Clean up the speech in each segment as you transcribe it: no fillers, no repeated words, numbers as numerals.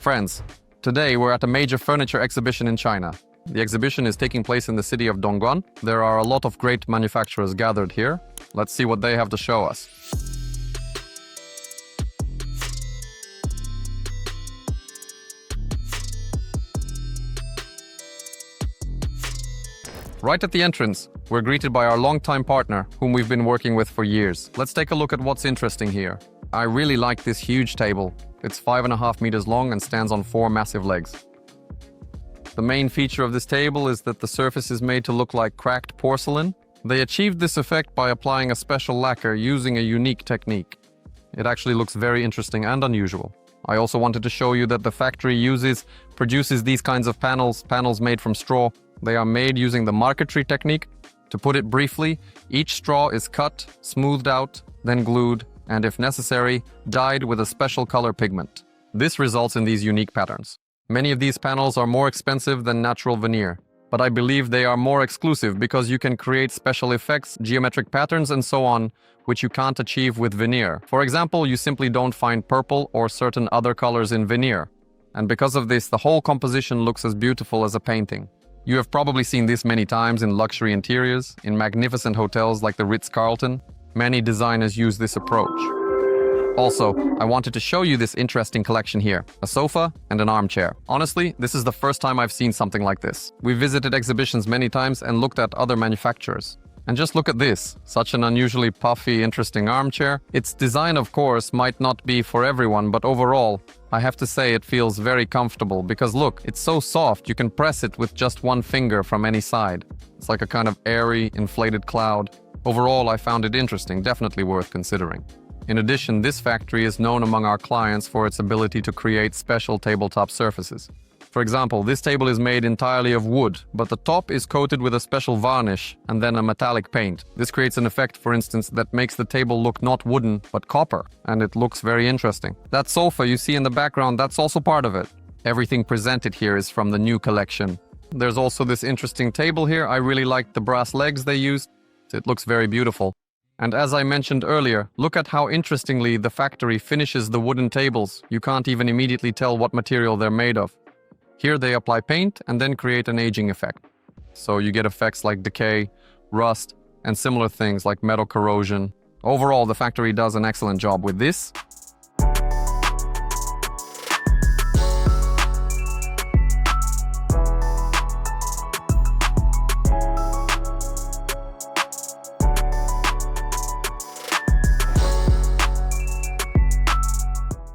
Friends, today we're at a major furniture exhibition in China. The exhibition is taking place in the city of Dongguan. There are a lot of great manufacturers gathered here. Let's see what they have to show us. Right at the entrance, we're greeted by our longtime partner, whom we've been working with for years. Let's take a look at what's interesting here. I really like this huge table. It's 5.5 meters long and stands on 4 massive legs. The main feature of this table is that the surface is made to look like cracked porcelain. They achieved this effect by applying a special lacquer using a unique technique. It actually looks very interesting and unusual. I also wanted to show you that the factory produces these kinds of panels made from straw. They are made using the Marquetry technique. To put it briefly, each straw is cut, smoothed out, then glued, and if necessary, dyed with a special color pigment. This results in these unique patterns. Many of these panels are more expensive than natural veneer, but I believe they are more exclusive because you can create special effects, geometric patterns, and so on, which you can't achieve with veneer. For example, you simply don't find purple or certain other colors in veneer. And because of this, the whole composition looks as beautiful as a painting. You have probably seen this many times in luxury interiors, in magnificent hotels like the Ritz-Carlton. Many designers use this approach. Also, I wanted to show you this interesting collection here, a sofa and an armchair. Honestly, this is the first time I've seen something like this. We visited exhibitions many times and looked at other manufacturers. And just look at this, such an unusually puffy, interesting armchair. Its design, of course, might not be for everyone, but overall, I have to say it feels very comfortable because look, it's so soft you can press it with just one finger from any side. It's like a kind of airy, inflated cloud. Overall, I found it interesting, definitely worth considering. In addition, this factory is known among our clients for its ability to create special tabletop surfaces. For example, this table is made entirely of wood, but the top is coated with a special varnish and then a metallic paint. This creates an effect, for instance, that makes the table look not wooden, but copper, and it looks very interesting. That sofa you see in the background, that's also part of it. Everything presented here is from the new collection. There's also this interesting table here. I really liked the brass legs they used. It looks very beautiful. And as I mentioned earlier, look at how interestingly the factory finishes the wooden tables. You can't even immediately tell what material they're made of. Here they apply paint and then create an aging effect. So you get effects like decay, rust, and similar things like metal corrosion. Overall, the factory does an excellent job with this.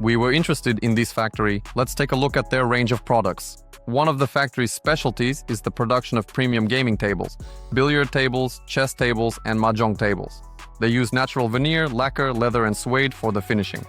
We were interested in this factory. Let's take a look at their range of products. One of the factory's specialties is the production of premium gaming tables, billiard tables, chess tables, and mahjong tables. They use natural veneer, lacquer, leather, and suede for the finishing.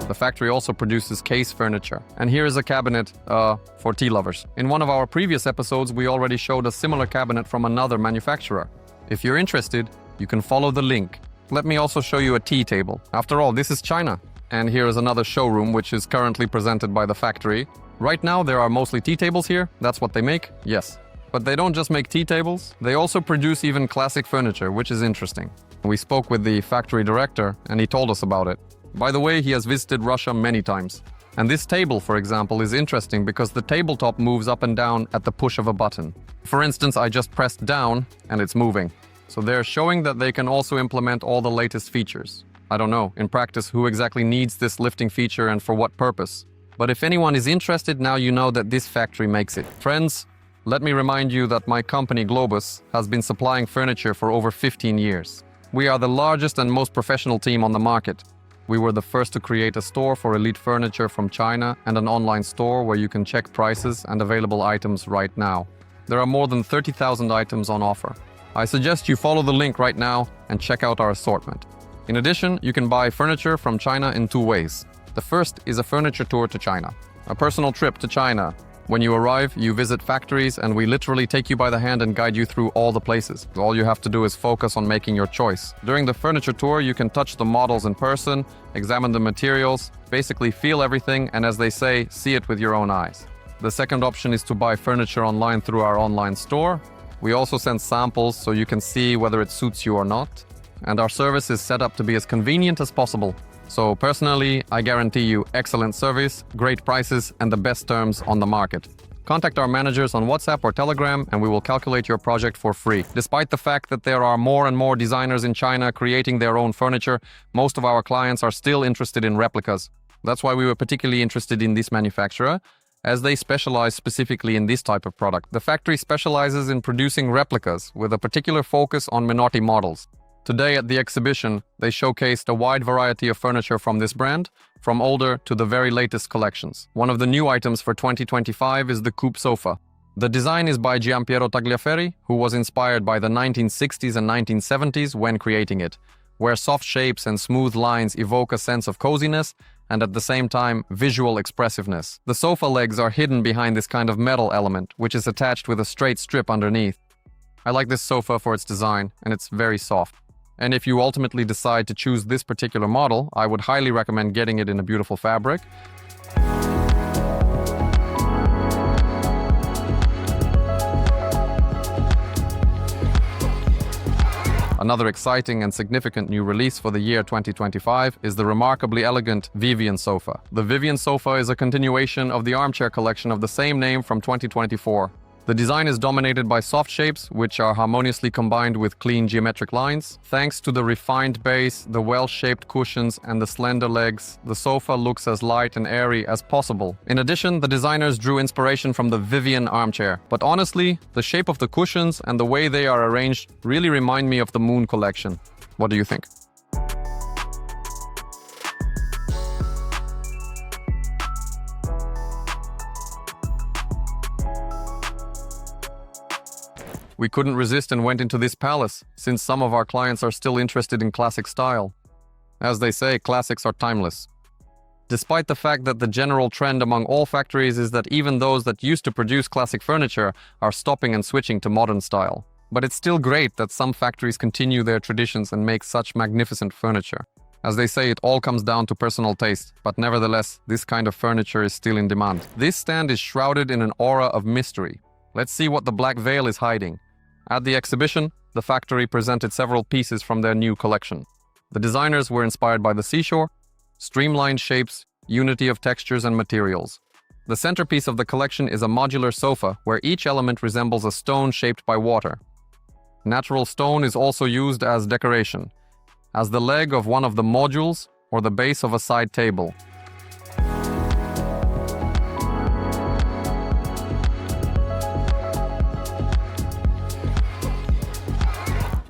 The factory also produces case furniture. And here is a cabinet for tea lovers. In one of our previous episodes, we already showed a similar cabinet from another manufacturer. If you're interested, you can follow the link. Let me also show you a tea table. After all, this is China. And here is another showroom, which is currently presented by the factory. Right now, there are mostly tea tables here. That's what they make, yes. But they don't just make tea tables. They also produce even classic furniture, which is interesting. We spoke with the factory director, and he told us about it. By the way, he has visited Russia many times. And this table, for example, is interesting because the tabletop moves up and down at the push of a button. For instance, I just pressed down and it's moving. So they're showing that they can also implement all the latest features. I don't know, in practice, who exactly needs this lifting feature and for what purpose. But if anyone is interested, now you know that this factory makes it. Friends, let me remind you that my company GLOBUS has been supplying furniture for over 15 years. We are the largest and most professional team on the market. We were the first to create a store for elite furniture from China and an online store where you can check prices and available items right now. There are more than 30,000 items on offer. I suggest you follow the link right now and check out our assortment. In addition, you can buy furniture from China in 2 ways. The first is a furniture tour to China, a personal trip to China. When you arrive, you visit factories and we literally take you by the hand and guide you through all the places. All you have to do is focus on making your choice. During the furniture tour, you can touch the models in person, examine the materials, basically feel everything, and as they say, see it with your own eyes. The second option is to buy furniture online through our online store. We also send samples so you can see whether it suits you or not. And our service is set up to be as convenient as possible. So personally, I guarantee you excellent service, great prices, and the best terms on the market. Contact our managers on WhatsApp or Telegram and we will calculate your project for free. Despite the fact that there are more and more designers in China creating their own furniture, most of our clients are still interested in replicas. That's why we were particularly interested in this manufacturer, as they specialize specifically in this type of product. The factory specializes in producing replicas with a particular focus on Minotti models. Today at the exhibition, they showcased a wide variety of furniture from this brand, from older to the very latest collections. One of the new items for 2025 is the coupe sofa. The design is by Giampiero Tagliaferri, who was inspired by the 1960s and 1970s when creating it, where soft shapes and smooth lines evoke a sense of coziness and at the same time visual expressiveness. The sofa legs are hidden behind this kind of metal element, which is attached with a straight strip underneath. I like this sofa for its design, and it's very soft. And if you ultimately decide to choose this particular model, I would highly recommend getting it in a beautiful fabric. Another exciting and significant new release for the year 2025 is the remarkably elegant Vivian sofa. The Vivian sofa is a continuation of the armchair collection of the same name from 2024. The design is dominated by soft shapes, which are harmoniously combined with clean geometric lines. Thanks to the refined base, the well-shaped cushions, and the slender legs, the sofa looks as light and airy as possible. In addition, the designers drew inspiration from the Vivian armchair. But honestly, the shape of the cushions and the way they are arranged really remind me of the Moon collection. What do you think? We couldn't resist and went into this palace, since some of our clients are still interested in classic style. As they say, classics are timeless. Despite the fact that the general trend among all factories is that even those that used to produce classic furniture are stopping and switching to modern style. But it's still great that some factories continue their traditions and make such magnificent furniture. As they say, it all comes down to personal taste, but nevertheless, this kind of furniture is still in demand. This stand is shrouded in an aura of mystery. Let's see what the black veil is hiding. At the exhibition, the factory presented several pieces from their new collection. The designers were inspired by the seashore, streamlined shapes, unity of textures and materials. The centerpiece of the collection is a modular sofa where each element resembles a stone shaped by water. Natural stone is also used as decoration, as the leg of one of the modules or the base of a side table.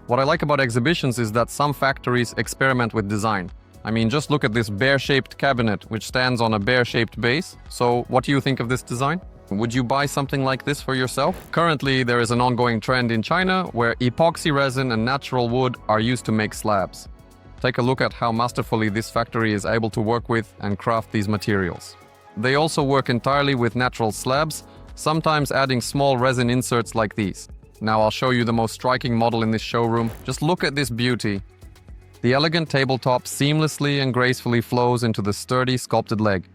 What I like about exhibitions is that some factories experiment with design. I mean, just look at this bear-shaped cabinet, which stands on a bear-shaped base. So, what do you think of this design? Would you buy something like this for yourself? Currently, there is an ongoing trend in China where epoxy resin and natural wood are used to make slabs. Take a look at how masterfully this factory is able to work with and craft these materials. They also work entirely with natural slabs, sometimes adding small resin inserts like these. Now I'll show you the most striking model in this showroom. Just look at this beauty. The elegant tabletop seamlessly and gracefully flows into the sturdy sculpted leg.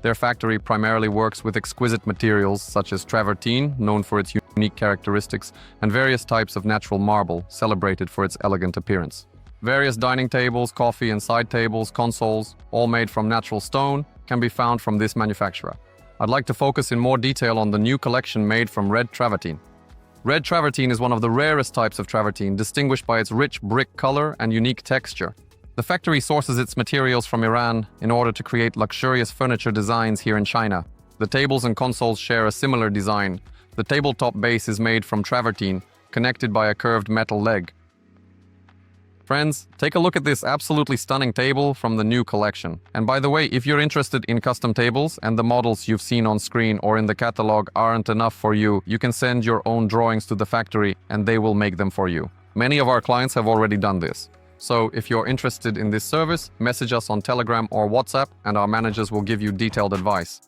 Their factory primarily works with exquisite materials such as travertine, known for its unique characteristics, and various types of natural marble, celebrated for its elegant appearance. Various dining tables, coffee and side tables, consoles, all made from natural stone, can be found from this manufacturer. I'd like to focus in more detail on the new collection made from red travertine. Red travertine is one of the rarest types of travertine, distinguished by its rich brick color and unique texture. The factory sources its materials from Iran in order to create luxurious furniture designs here in China. The tables and consoles share a similar design. The tabletop base is made from travertine, connected by a curved metal leg. Friends, take a look at this absolutely stunning table from the new collection. And by the way, if you're interested in custom tables and the models you've seen on screen or in the catalog aren't enough for you, you can send your own drawings to the factory and they will make them for you. Many of our clients have already done this. So if you're interested in this service, message us on Telegram or WhatsApp and our managers will give you detailed advice.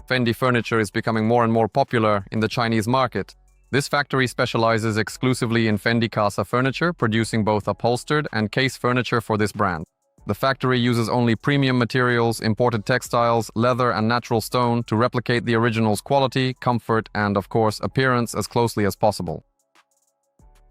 Fendi furniture is becoming more and more popular in the Chinese market. This factory specializes exclusively in Fendi Casa furniture, producing both upholstered and case furniture for this brand. The factory uses only premium materials, imported textiles, leather, and natural stone to replicate the original's quality, comfort, and, of course, appearance as closely as possible.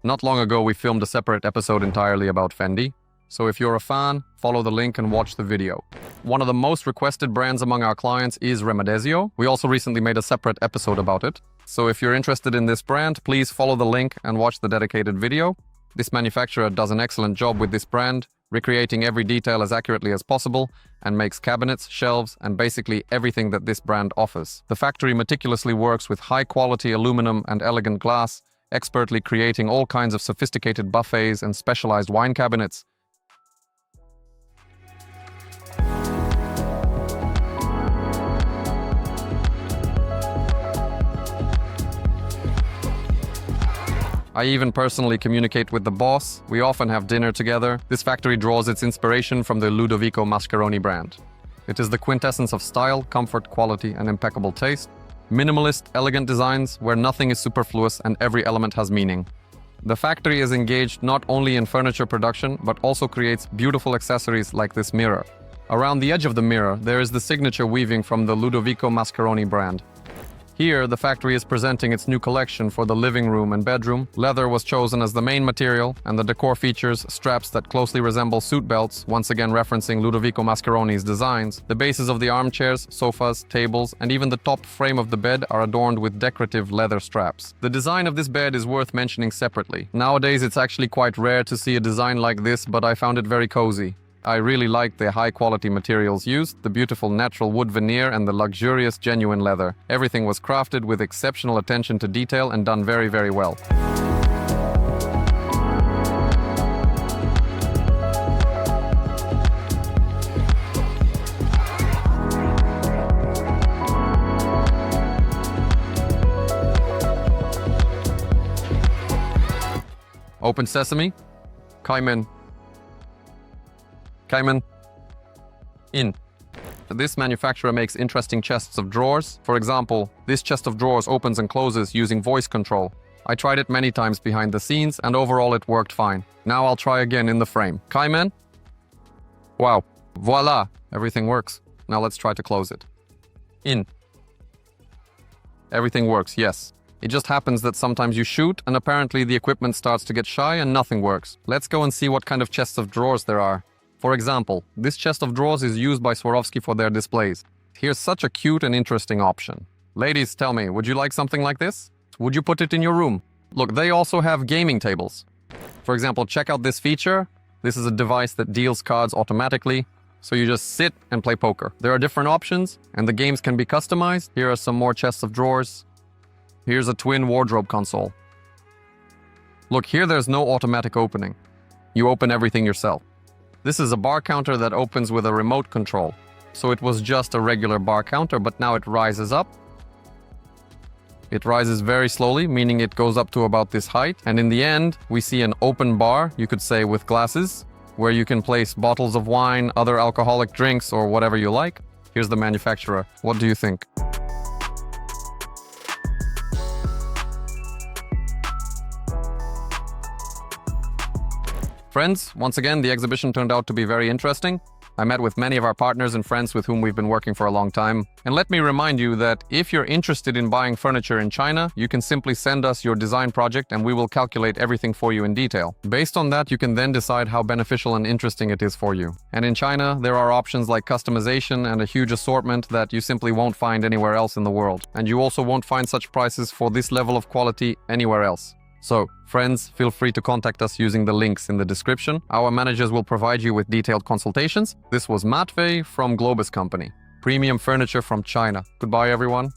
Not long ago, we filmed a separate episode entirely about Fendi, so if you're a fan, follow the link and watch the video. One of the most requested brands among our clients is Rimadesio. We also recently made a separate episode about it. So if you're interested in this brand, please follow the link and watch the dedicated video. This manufacturer does an excellent job with this brand, recreating every detail as accurately as possible, and makes cabinets, shelves, and basically everything that this brand offers. The factory meticulously works with high-quality aluminum and elegant glass, expertly creating all kinds of sophisticated buffets and specialized wine cabinets. I even personally communicate with the boss. We often have dinner together. This factory draws its inspiration from the Ludovico Mascheroni brand. It is the quintessence of style, comfort, quality, and impeccable taste. Minimalist, elegant designs where nothing is superfluous and every element has meaning. The factory is engaged not only in furniture production, but also creates beautiful accessories like this mirror. Around the edge of the mirror, there is the signature weaving from the Ludovico Mascheroni brand. Here, the factory is presenting its new collection for the living room and bedroom. Leather was chosen as the main material, and the decor features straps that closely resemble suit belts, once again referencing Ludovico Mascheroni's designs. The bases of the armchairs, sofas, tables, and even the top frame of the bed are adorned with decorative leather straps. The design of this bed is worth mentioning separately. Nowadays, it's actually quite rare to see a design like this, but I found it very cozy. I really like the high-quality materials used, the beautiful natural wood veneer and the luxurious genuine leather. Everything was crafted with exceptional attention to detail and done very, very well. Open sesame. Kaimen. In. This manufacturer makes interesting chests of drawers. For example, this chest of drawers opens and closes using voice control. I tried it many times behind the scenes and overall it worked fine. Now I'll try again in the frame. Kaimen. Wow. Voila. Everything works. Now let's try to close it. In. Everything works, yes. It just happens that sometimes you shoot and apparently the equipment starts to get shy and nothing works. Let's go and see what kind of chests of drawers there are. For example, this chest of drawers is used by Swarovski for their displays. Here's such a cute and interesting option. Ladies, tell me, would you like something like this? Would you put it in your room? Look, they also have gaming tables. For example, check out this feature. This is a device that deals cards automatically, so you just sit and play poker. There are different options, and the games can be customized. Here are some more chests of drawers. Here's a twin wardrobe console. Look, here there's no automatic opening. You open everything yourself. This is a bar counter that opens with a remote control. So it was just a regular bar counter, but now it rises up. It rises very slowly, meaning it goes up to about this height. And in the end, we see an open bar, you could say with glasses, where you can place bottles of wine, other alcoholic drinks, or whatever you like. Here's the manufacturer. What do you think? Friends, once again, the exhibition turned out to be very interesting. I met with many of our partners and friends with whom we've been working for a long time. And let me remind you that if you're interested in buying furniture in China, you can simply send us your design project and we will calculate everything for you in detail. Based on that, you can then decide how beneficial and interesting it is for you. And in China, there are options like customization and a huge assortment that you simply won't find anywhere else in the world. And you also won't find such prices for this level of quality anywhere else. So, friends, feel free to contact us using the links in the description. Our managers will provide you with detailed consultations. This was Matvey from GLOBUS Company. Premium furniture from China. Goodbye, everyone.